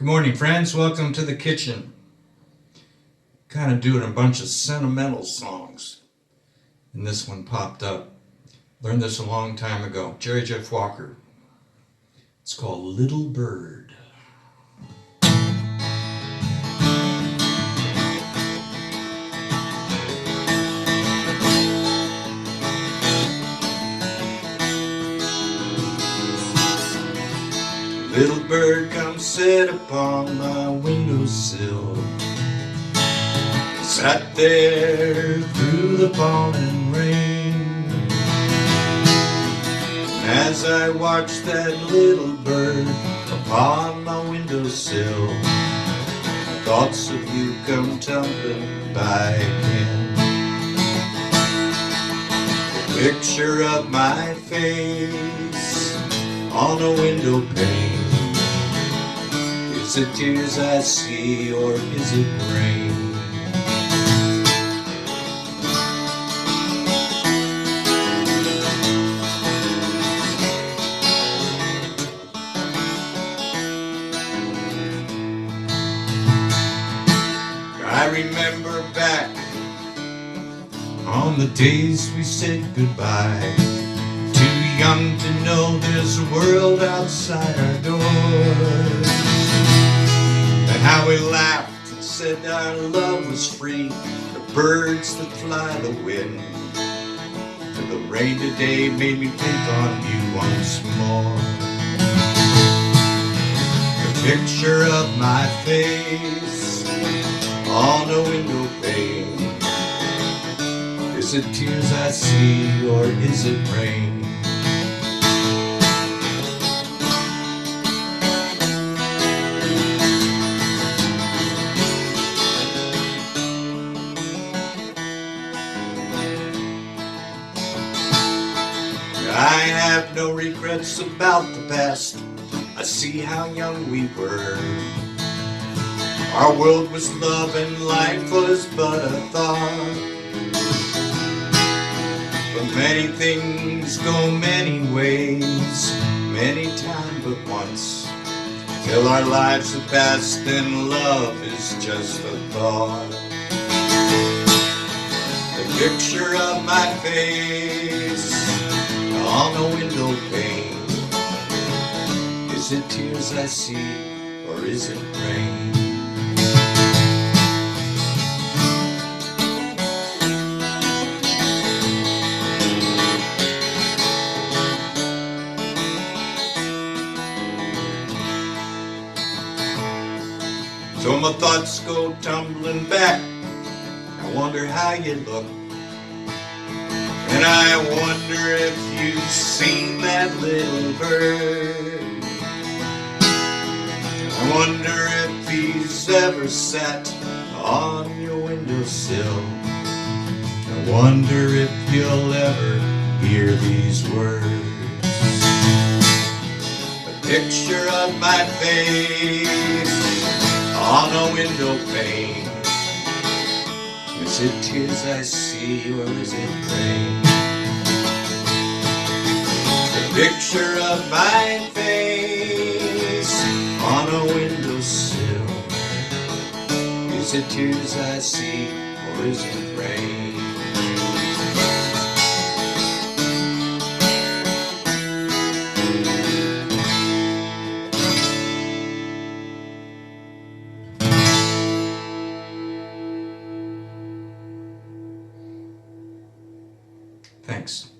Good morning, friends. Welcome to the kitchen. Kind of doing a bunch of sentimental songs. And this one popped up. Learned this a long time ago. Jerry Jeff Walker. It's called Little Bird. Little bird, come sit upon my windowsill. Sat there through the falling rain. As I watched that little bird upon my windowsill, thoughts of you come tumbling by again. The picture of my face on a window pane. Is it tears I see, or is it rain? I remember back on the days we said goodbye. Too young to know there's a world outside our door. And how we laughed and said our love was free. The birds that fly the wind. And the rain today made me think on you once more. The picture of my face on a window pane. Is it tears I see, or is it rain? I have no regrets about the past. I see how young we were. Our world was love and life was but a thought. But many things go many ways, many times but once. Till our lives have passed and love is just a thought. The picture of my face on a window pane. Is it tears I see, or is it rain? So my thoughts go tumbling back. I wonder how you look. And I wonder if you've seen that little bird. I wonder if he's ever sat on your windowsill. I wonder if you'll ever hear these words. A picture of my face on a window pane. Is it tears I see, or is it rain? The picture of my face on a windowsill. Is it tears I see, or is it rain? Thanks.